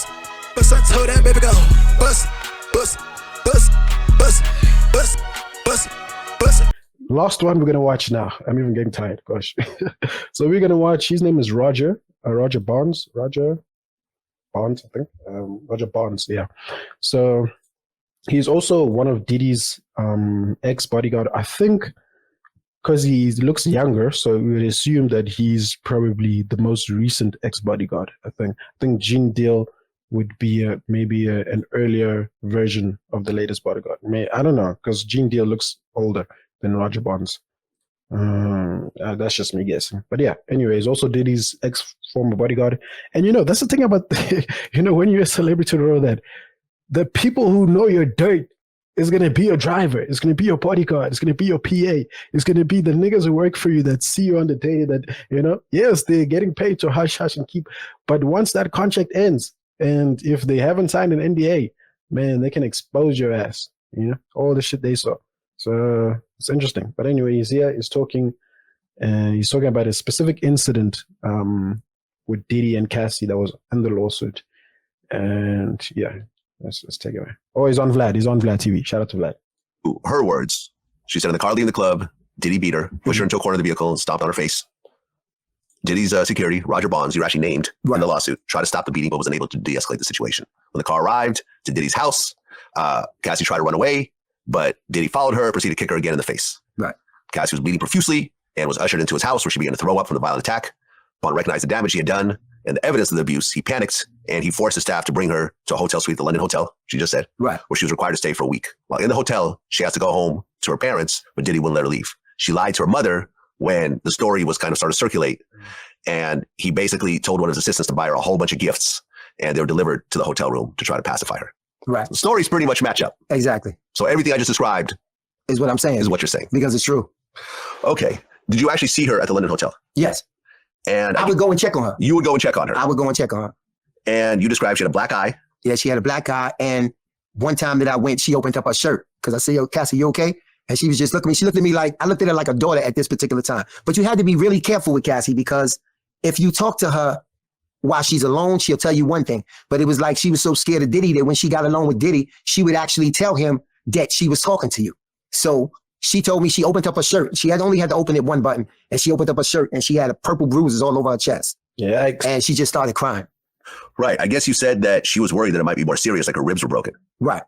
bust, bust. I told that baby go bust, bust, bust, bust, bust, bust, bust. Last one we're gonna watch now. I'm even getting tired. Gosh. So we're gonna watch. His name is Roger. Roger Bonds. Roger Bonds, I think. Roger Bonds. Yeah. So he's also one of Diddy's ex-bodyguard. I think because he looks younger, so we would assume that he's probably the most recent ex-bodyguard. I think Gene Deal would be maybe an earlier version of the latest bodyguard. I don't know, because Gene Deal looks older than Roger Bonds. That's just me guessing. But yeah, anyways, also Diddy's ex-former bodyguard. And that's the thing about, when you're a celebrity role, that the people who know your dirt is going to be your driver. It's going to be your bodyguard. It's going to be your PA. It's going to be the niggas who work for you that see you on the day that, yes, they're getting paid to hush and keep. But once that contract ends, and if they haven't signed an NDA, man, they can expose your ass, all the shit they saw. So it's interesting. But anyway, he's here. He's talking about a specific incident with Diddy and Cassie that was in the lawsuit. And yeah, let's take it away. Oh, he's on Vlad. He's on Vlad TV. Shout out to Vlad. Her words. She said in the car leaving the club, Diddy beat her, pushed her into a corner of the vehicle, and stomped on her face. Diddy's security, Roger Bonds, you're actually named in the lawsuit, tried to stop the beating but was unable to de-escalate the situation. When the car arrived to Diddy's house, Cassie tried to run away, but Diddy followed her, proceeded to kick her again in the face. Right. Cassie was bleeding profusely and was ushered into his house where she began to throw up from the violent attack. Bond recognized the damage he had done and the evidence of the abuse. He panicked and he forced his staff to bring her to a hotel suite, the London Hotel, she just said, where she was required to stay for a week. While in the hotel, she has to go home to her parents, but Diddy wouldn't let her leave. She lied to her mother when the story was kind of started to circulate. And he basically told one of his assistants to buy her a whole bunch of gifts, and they were delivered to the hotel room to try to pacify her. Right. The stories pretty much match up. Exactly. So everything I just described is what I'm saying. Is what you're saying. Because it's true. Okay. Did you actually see her at the London Hotel? Yes. And I would go and check on her. You would go and check on her? I would go and check on her. And you described she had a black eye? Yeah, she had a black eye. And one time that I went, she opened up her shirt because I said, yo, Cassie, you okay? And she was just looking at me. She looked at me like, I looked at her like a daughter at this particular time. But you had to be really careful with Cassie because if you talk to her while she's alone, she'll tell you one thing. But it was like she was so scared of Diddy that when she got alone with Diddy, she would actually tell him that she was talking to you. So she told me she opened up her shirt. She had only had to open it one button. And she opened up her shirt and she had purple bruises all over her chest. Yeah. And she just started crying. Right. I guess you said that she was worried that it might be more serious, like her ribs were broken. Right.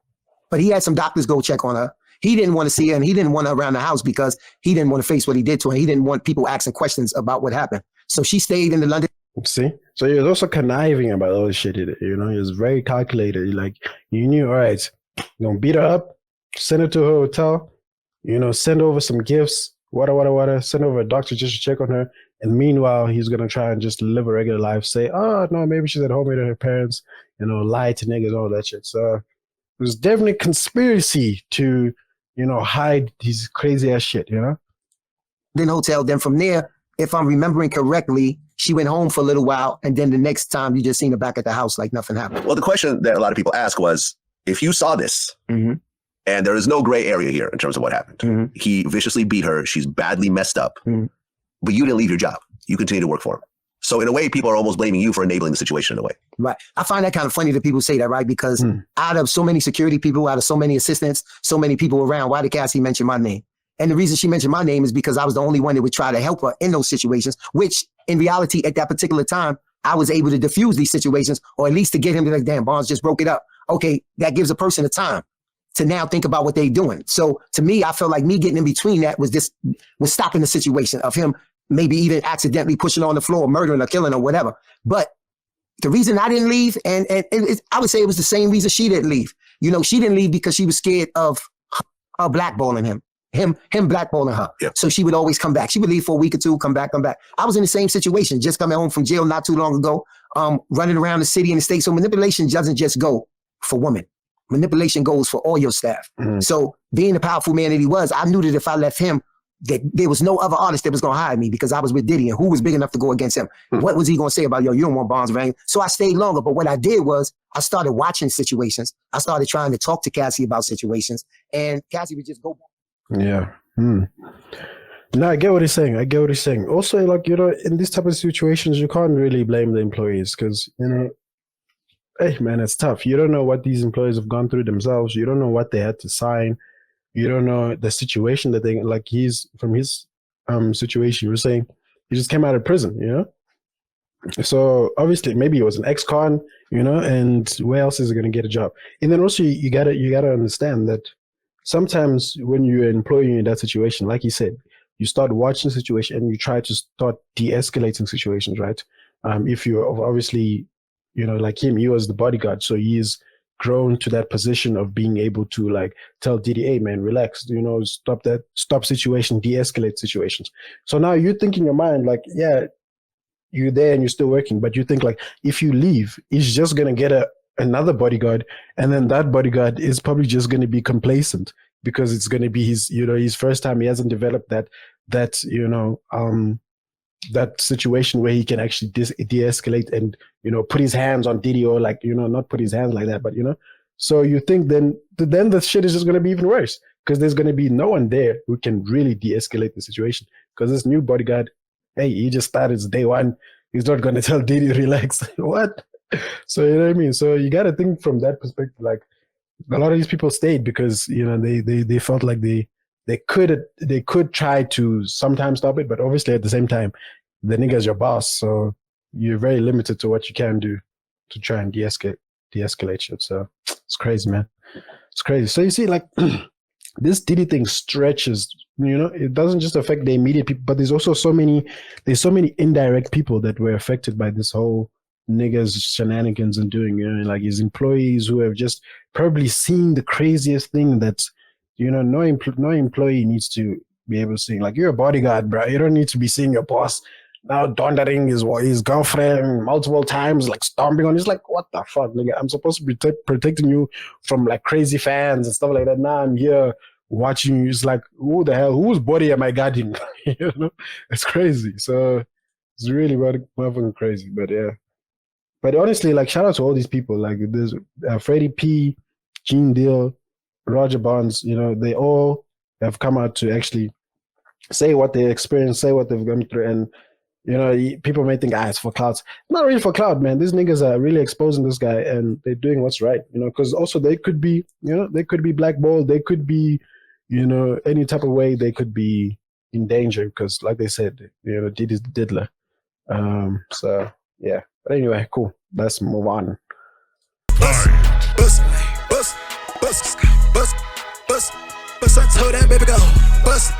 But he had some doctors go check on her. He didn't want to see her and he didn't want her around the house because he didn't want to face what he did to her. He didn't want people asking questions about what happened. So she stayed in the London. See? So he was also conniving about all this shit. He was very calculated. Like, you knew, all right, you're going to beat her up, send her to her hotel, send over some gifts, whatever, send over a doctor just to check on her. And meanwhile, he's going to try and just live a regular life, say, oh, no, maybe she's at home with her parents, lie to niggas, all that shit. So it was definitely conspiracy to, hide these crazy ass shit, Then hotel. Then from there, if I'm remembering correctly, she went home for a little while. And then the next time you just seen her back at the house like nothing happened. Well, the question that a lot of people ask was, if you saw this, and there is no gray area here in terms of what happened. He viciously beat her. She's badly messed up. But you didn't leave your job. You continue to work for him. So in a way, people are almost blaming you for enabling the situation in a way. Right. I find that kind of funny that people say that, right? Because out of so many security people, out of so many assistants, so many people around, why did Cassie mention my name? And the reason she mentioned my name is because I was the only one that would try to help her in those situations, which in reality, at that particular time, I was able to diffuse these situations, or at least to get him to like, damn, Bonds just broke it up. Okay, that gives a person a time to now think about what they're doing. So to me, I felt like me getting in between that was stopping the situation of him maybe even accidentally pushing her on the floor, murdering or killing or whatever. But the reason I didn't leave, and I would say it was the same reason she didn't leave. She didn't leave because she was scared of her blackballing him blackballing her. Yep. So she would always come back. She would leave for a week or two, come back. I was in the same situation, just coming home from jail not too long ago, running around the city and the state. So manipulation doesn't just go for women. Manipulation goes for all your staff. So being the powerful man that he was, I knew that if I left him, that there was no other artist that was going to hire me because I was with Diddy, and who was big enough to go against him? What was he going to say about, yo, you don't want Bonds around? So I stayed longer. But what I did was I started watching situations. I started trying to talk to Cassie about situations, and Cassie would just go back. Yeah. No, I get what he's saying. Also, like, in these type of situations, you can't really blame the employees because, hey man, it's tough. You don't know what these employees have gone through themselves. You don't know what they had to sign. You don't know the situation that they like. He's from his situation. You were saying he just came out of prison, you know. So obviously, maybe he was an ex-con, you know, and where else is he going to get a job? And then also, you gotta understand that sometimes when you're an employee in that situation, like you said, you start watching the situation and you try to start de-escalating situations, right? If you're obviously, you know, like him, he was the bodyguard, so he's grown to that position of being able to like tell Diddy, hey man, relax, you know, stop situation, de-escalate situations. So now you think in your mind, like, yeah, you're there and you're still working, but you think like if you leave, he's just gonna get another bodyguard, and then that bodyguard is probably just gonna be complacent because it's gonna be his, you know, his first time. He hasn't developed that you know that situation where he can actually de-escalate and, you know, put his hands on Diddy, or like, you know, not put his hands like that, but you know. So you think then the shit is just gonna be even worse because there's gonna be no one there who can really de-escalate the situation because this new bodyguard, hey, he just started, it's day one. He's not going to tell Diddy, relax. What? So, you know what I mean? So you got to think from that perspective. Like, a lot of these people stayed because, you know, they felt like they could try to sometimes stop it, but obviously at the same time, the nigga's your boss. So you're very limited to what you can do to try and de-escalate shit. So it's crazy, man. It's crazy. So you see, like, this Diddy thing stretches, you know, it doesn't just affect the immediate people, but there's also so many indirect people that were affected by this whole niggas shenanigans and doing, you know, like his employees who have just probably seen the craziest thing that's, you know, no employee needs to be able to see. Like, you're a bodyguard, bro. You don't need to be seeing your boss now dondering his girlfriend multiple times, like stomping on. He's like, what the fuck, nigga? I'm supposed to be protecting you from like crazy fans and stuff like that. Now I'm here watching you. It's like, who the hell? Whose body am I guarding? You know, it's crazy. So it's really motherfucking crazy. But yeah. But honestly, like, shout out to all these people. Like, there's Freddie P, Gene Deal, Roger Bonds. You know, they all have come out to actually say what they experienced, say what they've gone through, and you know, people may think, it's for clout. Not really for clout, man. These niggas are really exposing this guy, and they're doing what's right. You know, because also they could be, you know, they could be blackballed. They could be, you know, any type of way they could be in danger. Because, like they said, you know, Diddy's the diddler. So yeah. But anyway, cool. Let's move on. Bust, bust, bust, bust, bust, bust, bust. I told that baby go bust.